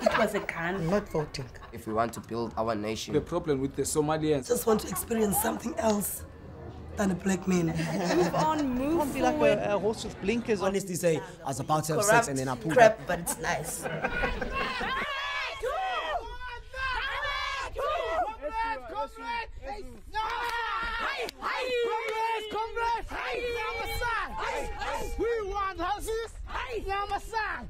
It was a gun. I'm not voting. If we want to build our nation. The problem with the Somalians. Just want to experience something else than a black man. Move on, move Can't be forward. like a horse with blinkers on. Honestly say, I was about to have Corrupt sex and then I pulled crap, up. but it's nice. We want houses. Namasan.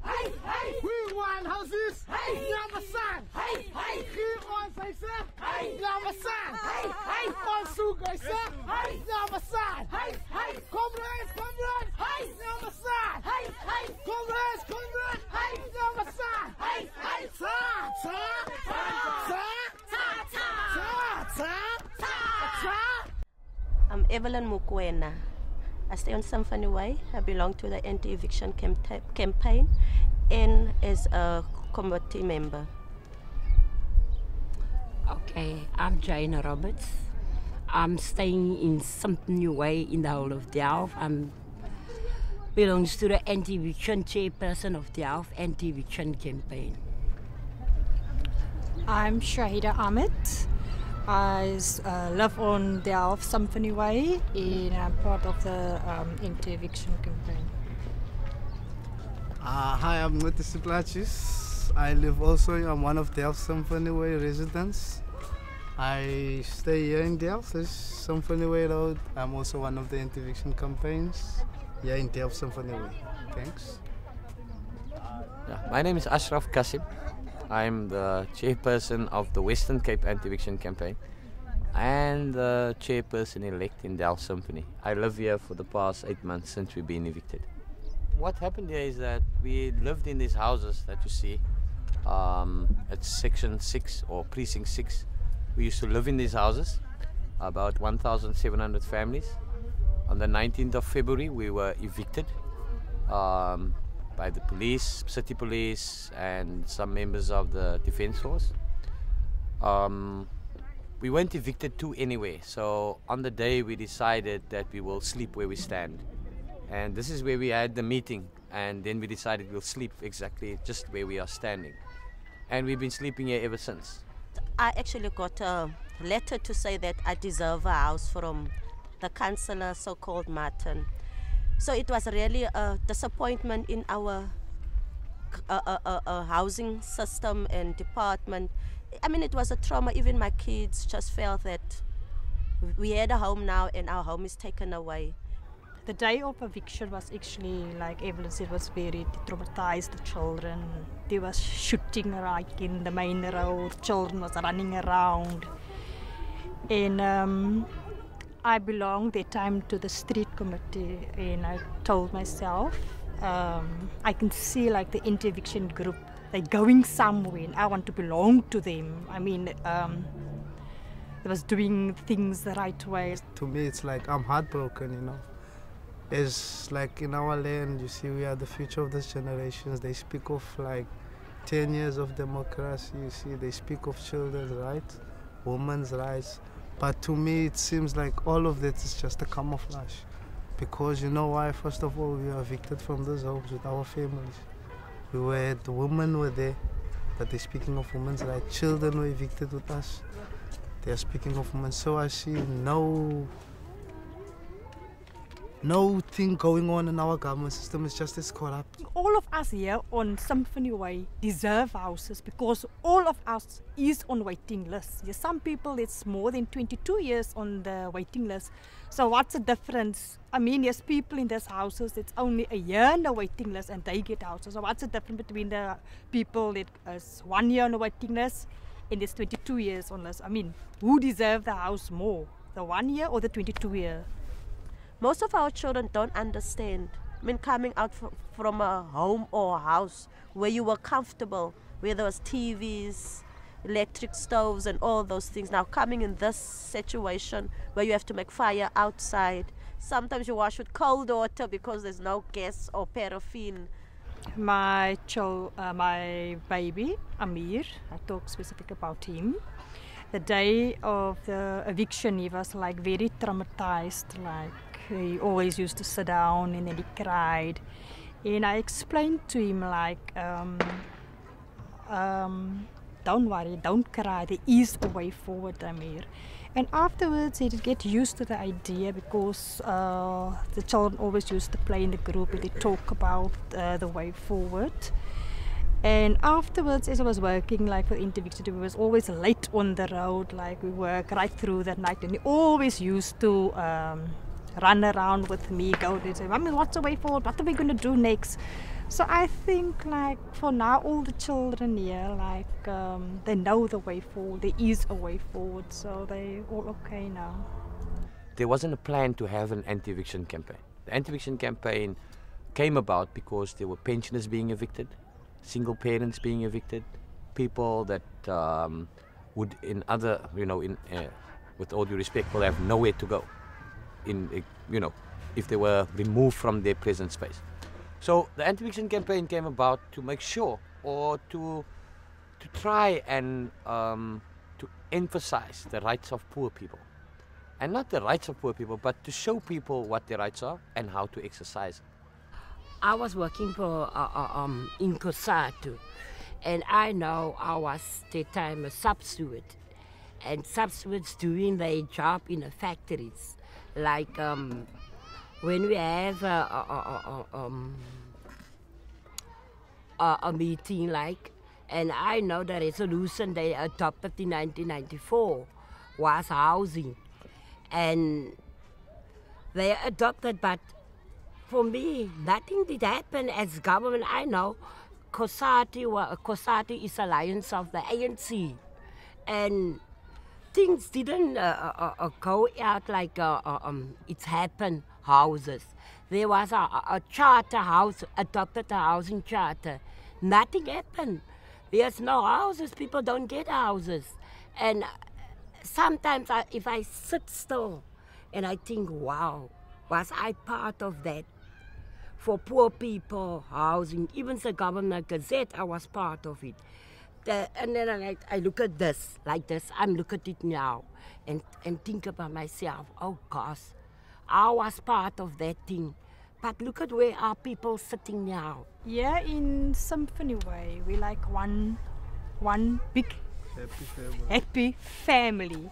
We want houses. Namasan. Hier ons huise. Namasan. Ons soek huise. Namasan. Comrades, comrades. Namasan. Comrades, comrades. Namasan. I'm Evelyn Mukwena. I stay on Symphony Way. I belong to the anti-eviction campaign and as a committee member. Okay, I'm Jane Roberts. I'm staying in Symphony Way in the whole of Delft. I'm belongs to the anti-eviction chairperson of Delft anti-eviction campaign. I'm Shahida Ahmed. I live on Delft Symphony Way and I'm part of the anti-eviction campaign. Hi, I'm Mutis Plachis. I live also, I'm one of Delft Symphony Way residents. I stay here in Delft, this Symphony Way Road. I'm also one of the anti-eviction campaigns here in Delft Symphony Way. Thanks. Yeah, my name is Ashraf Kasim. I'm the chairperson of the Western Cape Anti-Eviction Campaign and the chairperson-elect in Delft Symphony. I live here for the past 8 months since we've been evicted. What happened here is that we lived in these houses that you see at Section 6 or Precinct 6. We used to live in these houses, about 1,700 families. On the 19th of February, we were evicted by the police, city police, and some members of the defense force. We weren't evicted too anyway, so on the day we decided that we will sleep where we stand. And this is where we had the meeting, and then we decided we'll sleep exactly just where we are standing. And we've been sleeping here ever since. I actually got a letter to say that I deserve a house from the councillor, so-called Martin. So it was really a disappointment in our housing system and department. I mean, it was a trauma. Even my kids just felt that we had a home now and our home is taken away. The day of eviction was actually, like Evelyn said, was very traumatized. The children, there was shooting right in the main road. Children was running around, and I belonged that time to the street committee, and I told myself, I can see like the anti-eviction group, they're going somewhere, and I want to belong to them. I mean, they was doing things the right way. To me, it's like I'm heartbroken, you know. It's like in our land, you see, we are the future of this generation. They speak of like 10 years of democracy, you see, they speak of children's rights, women's rights. But to me, it seems like all of that is just a camouflage. Because you know why? First of all, we were evicted from those homes with our families. The women were there, but they're speaking of women's rights. Children were evicted with us. They're speaking of women. So I see no thing going on in our government system. Is just as corrupt. All of us here on Symphony Way deserve houses because all of us is on waiting list. There's some people it's more than 22 years on the waiting list. So what's the difference? I mean, there's people in these houses that's only a year on the waiting list and they get houses. So what's the difference between the people that is 1 year on the waiting list and there's 22 years on list? I mean, who deserve the house more? The 1 year or the 22 year? Most of our children don't understand. I mean, coming out from a home or a house where you were comfortable, where there was TVs, electric stoves and all those things. Now coming in this situation where you have to make fire outside. Sometimes you wash with cold water because there's no gas or paraffin. My baby, Amir, I talk specific about him. The day of the eviction, he was like very traumatized, like he always used to sit down and then he cried. And I explained to him like, don't worry, don't cry, there is a way forward, Amir. And afterwards, they did get used to the idea because the children always used to play in the group and they talk about the way forward. And afterwards, as I was working like for Interviction, we was always late on the road, like we work right through that night, and they always used to run around with me, go and say, Mommy, what's the way forward? What are we going to do next? So I think like for now, all the children here, like they know the way forward, there is a way forward, so they're all okay now. There wasn't a plan to have an anti-eviction campaign. The anti-eviction campaign came about because there were pensioners being evicted, single parents being evicted, people that would in other, with all due respect, will have nowhere to go, if they were removed from their present space. So the anti-eviction campaign came about to make sure, or to try and to emphasize the rights of poor people. And not the rights of poor people, but to show people what their rights are and how to exercise it. I was working for in COSATU, and I know I was at the time a substeward, and substewards doing their job in the factories, like when we have a meeting, like, and I know the resolution they adopted in 1994 was housing, and they adopted, but for me, nothing did happen as government. I know COSATU is alliance of the ANC, and things didn't go out like it's happened. Houses, there was a charter house, adopted a housing charter. Nothing happened. There's no houses. People don't get houses, and sometimes if I sit still and I think, wow, was I part of that? For poor people, housing, even the Government Gazette, I was part of it. And then I look at this, like this, I'm looking at it now, and think about myself, oh gosh, I was part of that thing. But look at where are people sitting now. Yeah, in Symphony Way, we like one big happy family.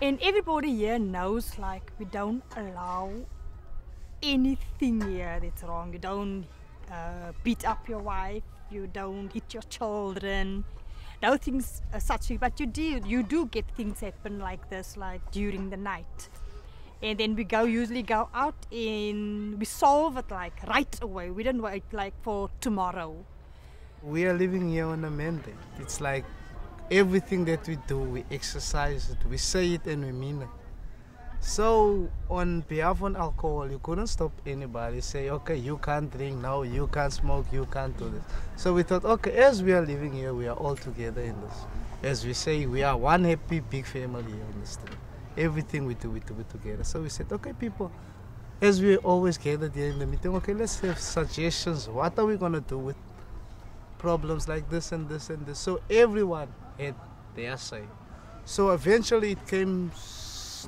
And everybody here knows, like, we don't allow anything here that's wrong. You don't beat up your wife, you don't hit your children, no things such. But you do get things happen like this, like during the night. And then we usually go out and we solve it like right away. We don't wait like for tomorrow. We are living here on a mandate. It's like everything that we do, we exercise it, we say it and we mean it. So on behalf of alcohol, you couldn't stop anybody, say, okay, you can't drink, no, you can't smoke, you can't do this. So we thought, okay, as we are living here, we are all together in this. As we say, we are one happy big family here on the street. Everything we do together. So we said, okay, people, as we always gathered here in the meeting, okay, let's have suggestions. What are we going to do with problems like this and this and this? So everyone had their say. So eventually it came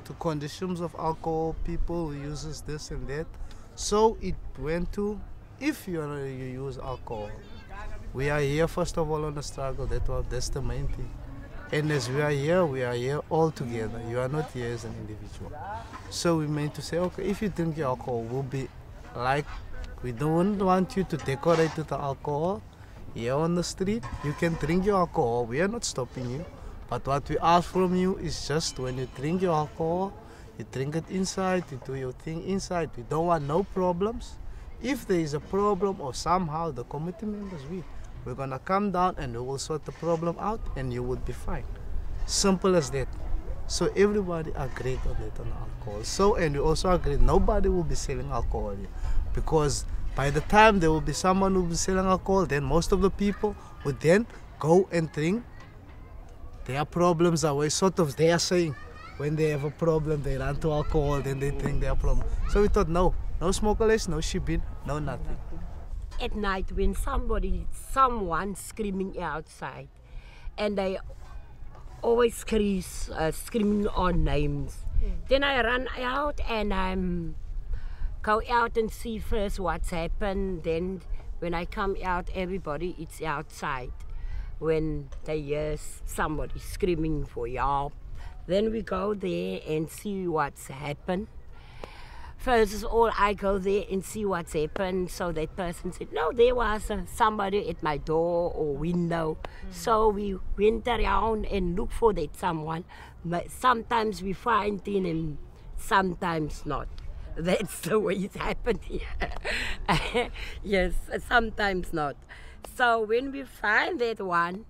to conditions of alcohol, people who uses this and that. So it went to, if you use alcohol, we are here first of all on the struggle. That's the main thing. And as we are here all together. You are not here as an individual. So we meant to say, okay, if you drink your alcohol, we'll be like, we don't want you to decorate with the alcohol here on the street. You can drink your alcohol. We are not stopping you. But what we ask from you is just when you drink your alcohol, you drink it inside, you do your thing inside. We don't want no problems. If there is a problem or somehow the committee members, we're going to come down and we will sort the problem out and you will be fine. Simple as that. So everybody agreed on that on alcohol. So, and we also agreed nobody will be selling alcohol here. Because by the time there will be someone who will be selling alcohol, then most of the people would then go and drink their problems away. Sort of they are saying when they have a problem, they run to alcohol, then they drink their problem. So we thought, no smokeless, no shibin, no nothing. At night when someone screaming outside, and they always screaming on names. Then I run out and go out and see first what's happened. Then when I come out, everybody is outside. when they hear somebody screaming for help. Then we go there and see what's happened. First of all, I go there and see what's happened. So that person said, no, there was somebody at my door or window. So we went around and looked for that someone. But sometimes we find him and sometimes not. That's the way it happened here. Yes, sometimes not. So when we find that one,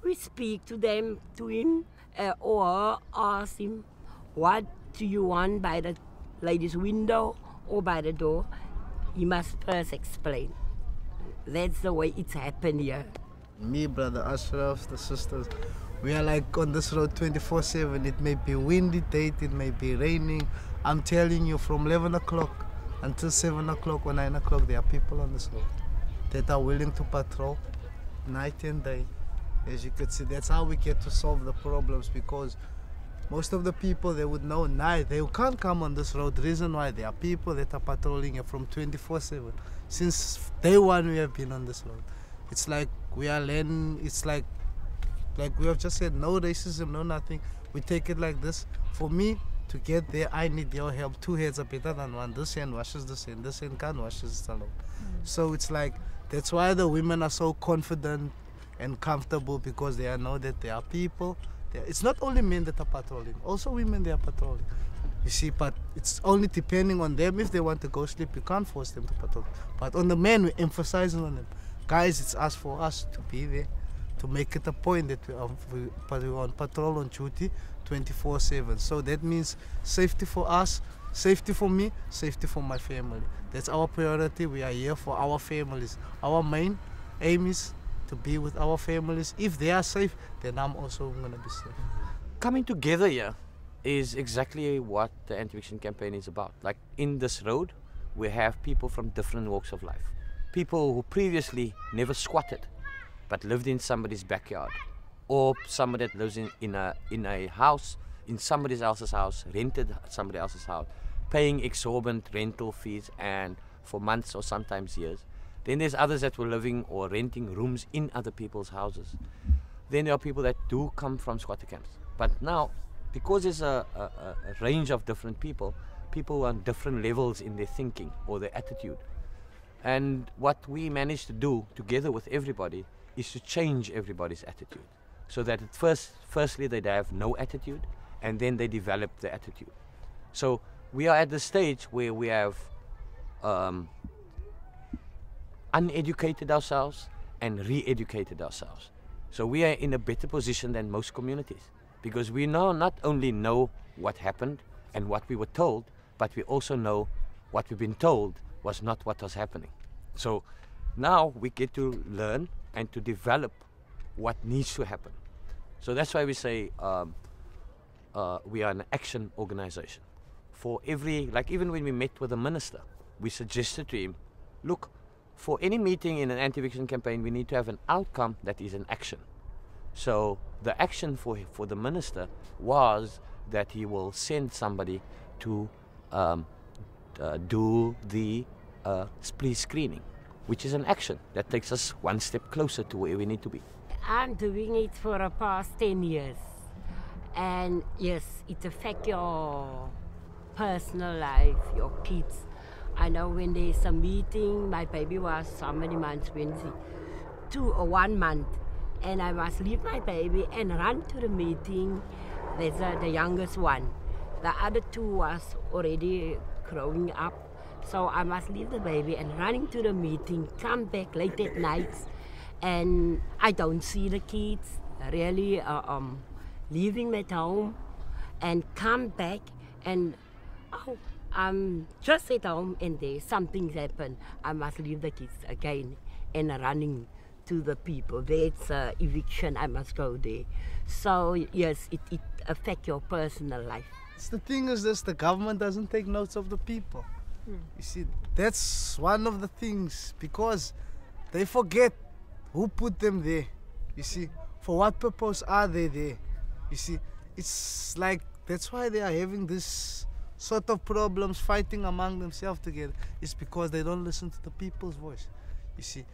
we speak to him or ask him, what do you want by the lady's window or by the door? He must first explain. That's the way it's happened here. Me, brother Ashraf, the sisters, we are like on this road 24/7. It may be windy day, it may be raining. I'm telling you, from 11 o'clock until 7 o'clock or 9 o'clock, there are people on this road that are willing to patrol night and day. As you can see, that's how we get to solve the problems, because most of the people, they would know night, they can't come on this road. The reason why, there are people that are patrolling it from 24/7. Since day one we have been on this road. It's like we are learning, it's like we have just said, no racism, no nothing. We take it like this. For me to get there, I need your help. Two heads are better than one. This hand washes this hand, this hand can't wash this alone. So it's like, that's why the women are so confident and comfortable, because they know that there are people. It's not only men that are patrolling, also women, they are patrolling. You see, but it's only depending on them. If they want to go sleep, you can't force them to patrol. But on the men, we're emphasizing on them. Guys, it's us for us to be there, to make it a point that we're on patrol, on duty 24/7. So that means safety for us, safety for me, safety for my family. That's our priority. We are here for our families. Our main aim is to be with our families. If they are safe, then I'm also going to be safe. Coming together here is exactly what the anti-eviction campaign is about. Like in this road, we have people from different walks of life. People who previously never squatted, but lived in somebody's backyard, or somebody that lives in a house, in somebody else's house, rented somebody else's house, paying exorbitant rental fees and for months or sometimes years. Then there's others that were living or renting rooms in other people's houses. Then there are people that do come from squatter camps. But now, because there's a range of different people on different levels in their thinking or their attitude. And what we managed to do together with everybody is to change everybody's attitude. So that at firstly they have no attitude, and then they develop the attitude. So we are at the stage where we have uneducated ourselves and re-educated ourselves. So we are in a better position than most communities, because we now not only know what happened and what we were told, but we also know what we've been told was not what was happening. So now we get to learn and to develop what needs to happen. So that's why we say we are an action organization. For every, like even when we met with the minister, we suggested to him, look, for any meeting in an anti-eviction campaign, we need to have an outcome that is an action. So the action for the minister was that he will send somebody to do the police screening, which is an action that takes us one step closer to where we need to be. I'm doing it for the past 10 years. And yes, it affects your personal life, your kids. I know when there's a meeting, my baby was how many months, 2 or 1 month. And I must leave my baby and run to the meeting. There's the youngest one. The other 2 was already growing up. So I must leave the baby and running to the meeting, come back late at night. And I don't see the kids, really leaving at home and come back and, oh, I'm just at home and there's something's happened. I must leave the kids again and running to the people. That's eviction, I must go there. So yes, it affects your personal life. The thing is this, the government doesn't take notes of the people. You see, that's one of the things, because they forget who put them there. You see, for what purpose are they there? You see, it's like, that's why they are having this sort of problems, fighting among themselves together. It's because they don't listen to the people's voice. You see,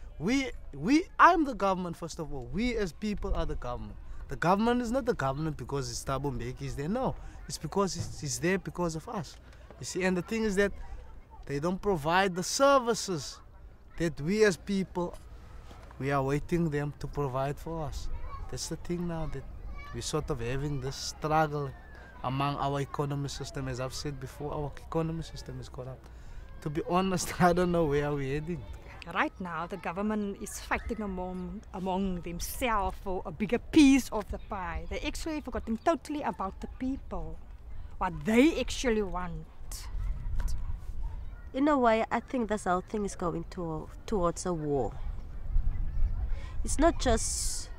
I'm the government, first of all. We as people are the government. The government is not the government because it's Thabo Mbeki is there. No, it's because it's there because of us. You see, and the thing is that they don't provide the services that we as people, we are waiting them to provide for us. That's the thing now, that we're sort of having this struggle among our economy system. As I've said before, our economy system is corrupt. To be honest, I don't know where we're heading. Right now, the government is fighting among themselves for a bigger piece of the pie. They're actually forgetting totally about the people, what they actually want. In a way, I think this whole thing is going towards a war. It's not just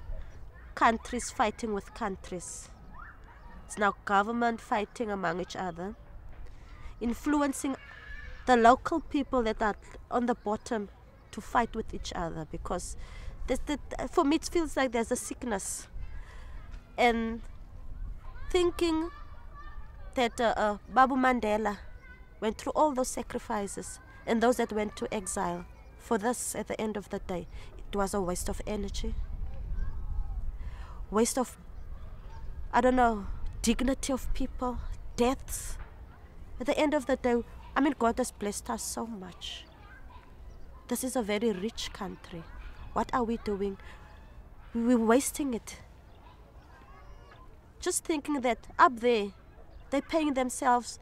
countries fighting with countries. It's now government fighting among each other, influencing the local people that are on the bottom to fight with each other, because for me it feels like there's a sickness. And thinking that Babu Mandela went through all those sacrifices, and those that went to exile, for this, at the end of the day, it was a waste of energy, waste of, I don't know, dignity of people, deaths. At the end of the day, I mean, God has blessed us so much. This is a very rich country. What are we doing? We're wasting it. Just thinking that up there, they're paying themselves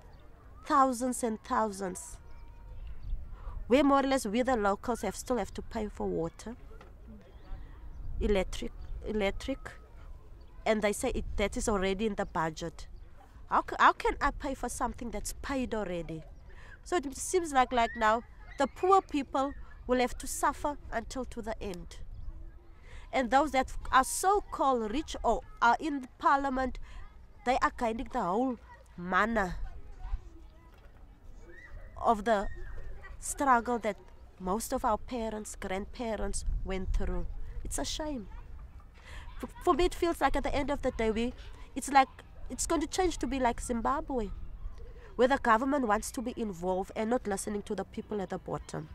thousands and thousands. We more or less, we the locals still have to pay for water, electric, and they say that is already in the budget. How can I pay for something that's paid already? So it seems like now the poor people will have to suffer until to the end. And those that are so-called rich or are in the parliament, they are guiding the whole manner of the struggle that most of our parents, grandparents went through. It's a shame. For me, it feels like at the end of the day, it's going to change to be like Zimbabwe, where the government wants to be involved and not listening to the people at the bottom.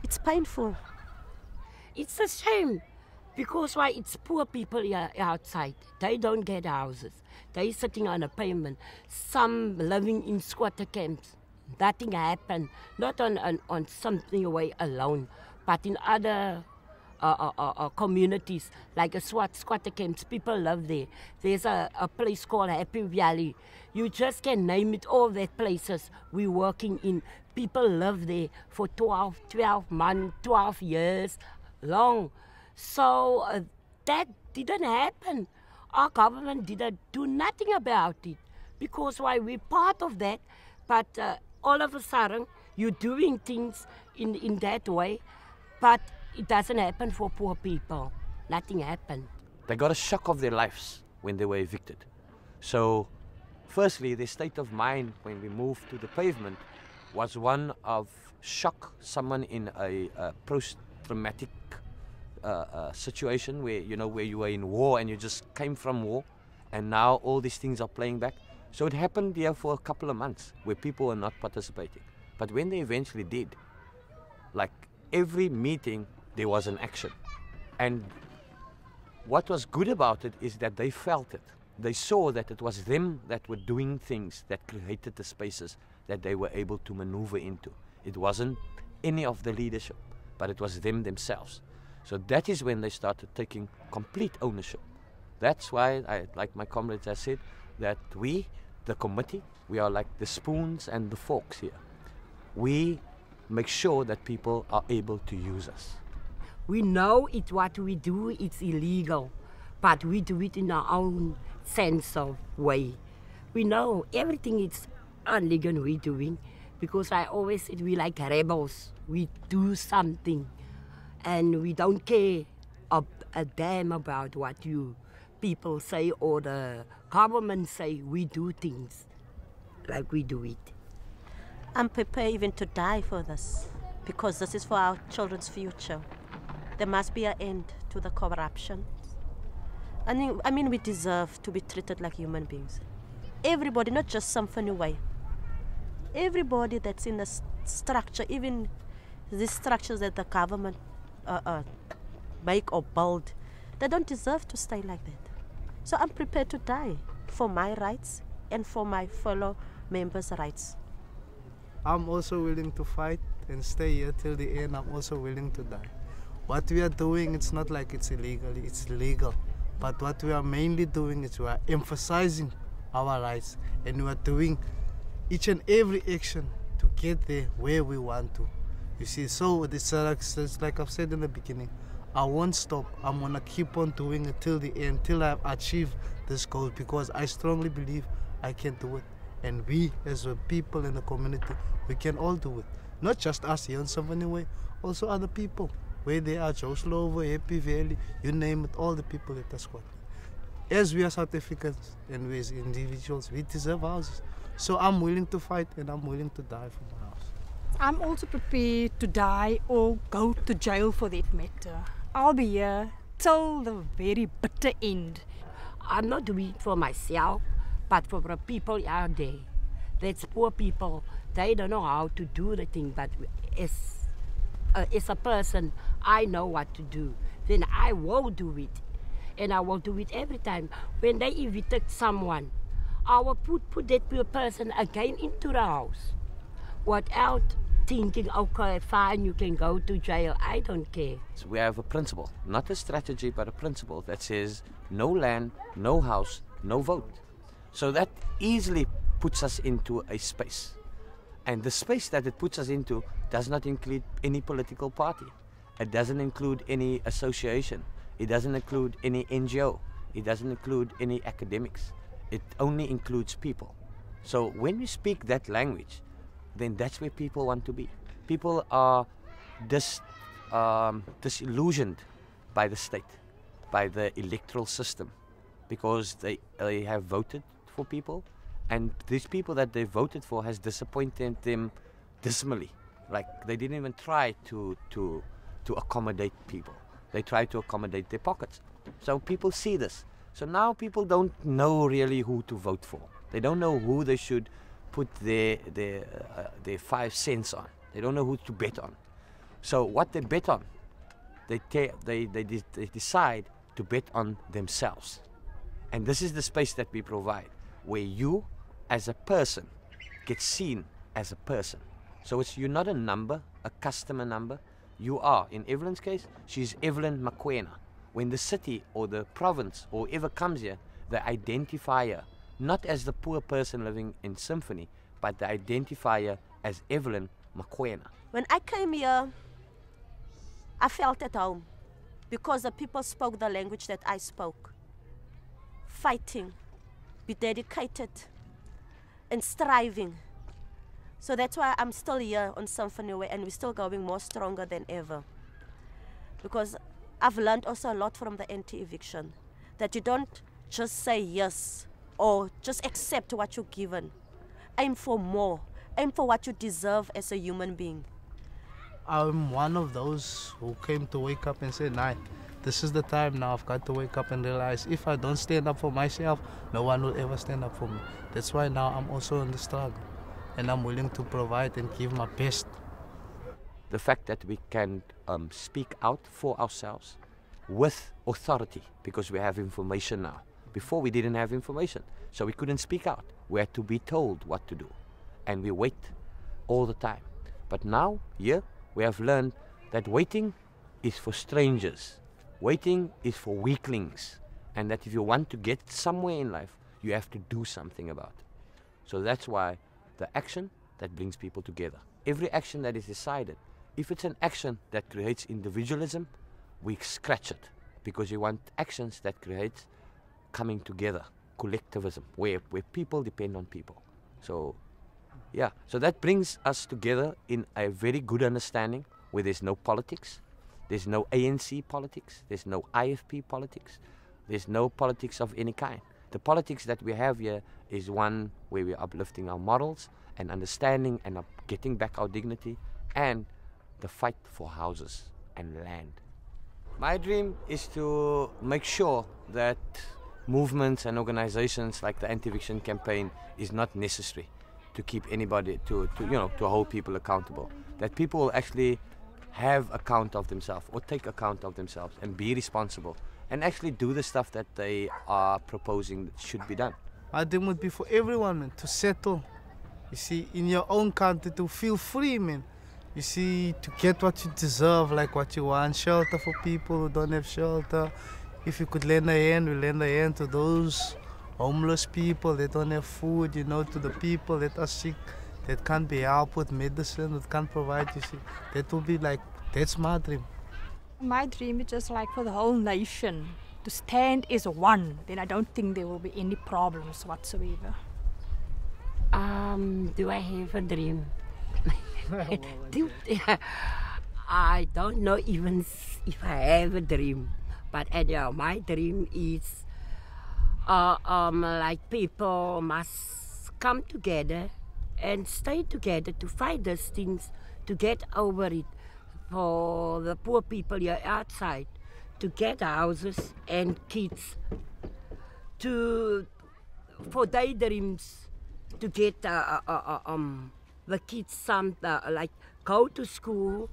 It's painful. It's a shame, because why? It's poor people here outside. They don't get houses. They're sitting on a pavement. Some living in squatter camps. Nothing happened. Not on something away alone, but in other communities, like a squatter camps. People live there. There's a place called Happy Valley. You just can name it, all that places we're working in. People live there for 12 months, 12 years long. So that didn't happen. Our government didn't do nothing about it, because why? We're part of that, but all of a sudden you're doing things in that way, but it doesn't happen for poor people. Nothing happened. They got a shock of their lives when they were evicted. So firstly, their state of mind when we moved to the pavement was one of shock. Someone in a post-traumatic situation where you were in war and you just came from war, and now all these things are playing back. So it happened here for a couple of months where people were not participating. But when they eventually did, like every meeting, there was an action. And what was good about it is that they felt it. They saw that it was them that were doing things that created the spaces that they were able to maneuver into. It wasn't any of the leadership, but it was them themselves. So that is when they started taking complete ownership. That's why, like my comrades have said, that we, the committee, we are like the spoons and the forks here. We make sure that people are able to use us. We know what we do, it's illegal, but we do it in our own sense of way. We know everything is illegal we're doing, because I always said we like rebels. We do something, and we don't care a damn about what you people say or the government say. We do things like we do it. I'm prepared even to die for this, because this is for our children's future. There must be an end to the corruption. I mean, we deserve to be treated like human beings. Everybody, not just Symphony Way. Everybody that's in the structure, even these structures that the government make or build, they don't deserve to stay like that. So I'm prepared to die for my rights and for my fellow members' rights. I'm also willing to fight and stay here till the end. I'm also willing to die. What we are doing, it's not like it's illegal, it's legal. But what we are mainly doing is we are emphasizing our rights, and we are doing each and every action to get there where we want to. You see, so it's like I've said in the beginning, I won't stop. I'm gonna keep on doing it till the end, till I've achieved this goal, because I strongly believe I can do it. And we, as a people in the community, we can all do it. Not just us here in Symphony Way, also other people. Where they are, Joe Slovo, Happy Valley, you name it, all the people at the squad. As we are South Africans and we as individuals, we deserve houses. So I'm willing to fight and I'm willing to die for my house. I'm also prepared to die or go to jail for that matter. I'll be here till the very bitter end. I'm not doing it for myself, but for the people out there. That's poor people. They don't know how to do the thing, but as a person, I know what to do. Then I will do it. And I will do it every time. When they evict someone, I will put that poor person again into the house without thinking, okay, fine, you can go to jail. I don't care. So we have a principle, not a strategy, but a principle that says no land, no house, no vote. So that easily puts us into a space. And the space that it puts us into does not include any political party. It doesn't include any association. It doesn't include any NGO. It doesn't include any academics. It only includes people. So when we speak that language, then that's where people want to be. People are disillusioned by the state, by the electoral system, because they have voted for people, and these people that they voted for has disappointed them dismally. Like, they didn't even try to accommodate people. They tried to accommodate their pockets. So people see this. So now people don't know really who to vote for. They don't know who they should put their 5 cents on. They don't know who to bet on. So what they bet on, they decide to bet on themselves. And this is the space that we provide, where you, as a person, get seen as a person. So you're not a number, a customer number. You are, in Evelyn's case, she's Evelyn Mokoena. When the city or the province or whoever comes here, they identify her not as the poor person living in Symphony, but they identify her as Evelyn Mokoena. When I came here, I felt at home because the people spoke the language that I spoke. Fighting, be dedicated, and striving. So that's why I'm still here on Symphony Way, and we're still going more stronger than ever. Because I've learned also a lot from the anti-eviction, that you don't just say yes or just accept what you're given. Aim for more. Aim for what you deserve as a human being. I'm one of those who came to wake up and say, nah, this is the time now. I've got to wake up and realize if I don't stand up for myself, no one will ever stand up for me. That's why now I'm also in the struggle. And I'm willing to provide and give my best. The fact that we can speak out for ourselves with authority, because we have information now. Before we didn't have information, so we couldn't speak out. We had to be told what to do, and we wait all the time. But now, here, we have learned that waiting is for strangers. Waiting is for weaklings, and that if you want to get somewhere in life, you have to do something about it. So that's why the action that brings people together. Every action that is decided, if it's an action that creates individualism, we scratch it, because you want actions that create coming together, collectivism, where people depend on people. So, yeah, so that brings us together in a very good understanding, where there's no politics, there's no ANC politics, there's no IFP politics, there's no politics of any kind. The politics that we have here is one where we're uplifting our morals and understanding and getting back our dignity, and the fight for houses and land. My dream is to make sure that movements and organizations like the anti-eviction campaign is not necessary to keep anybody, to hold people accountable. That people will actually have account of themselves or take account of themselves and be responsible and actually do the stuff that they are proposing that should be done. My dream would be for everyone, man, to settle. You see, in your own country, to feel free, man. You see, to get what you deserve, like what you want, shelter for people who don't have shelter. If you could lend a hand, we lend a hand to those homeless people that don't have food, you know, to the people that are sick, that can't be helped with medicine, that can't provide, you see. That will be like, that's my dream. My dream is just like for the whole nation to stand as one. Then I don't think there will be any problems whatsoever. Do I have a dream? I don't know even if I have a dream, but anyhow, my dream is like people must come together and stay together to fight these things, to get over it, for the poor people here outside, to get houses and kids, for their dreams, to get the kids some like go to school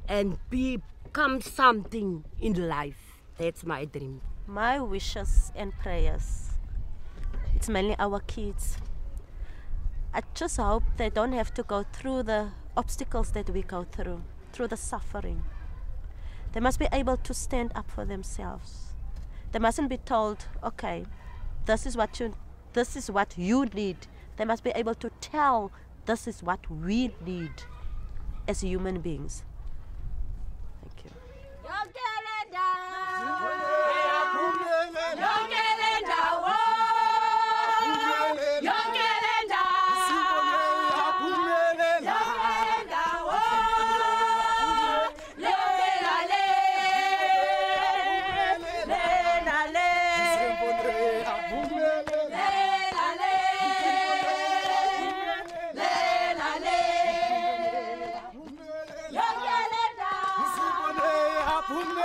and become something in life. That's my dream. My wishes and prayers, it's mainly our kids. I just hope they don't have to go through the obstacles that we go through the suffering. They must be able to stand up for themselves. They mustn't be told, okay, this is what you need. They must be able to tell, this is what we need as human beings. Thank you. Boom,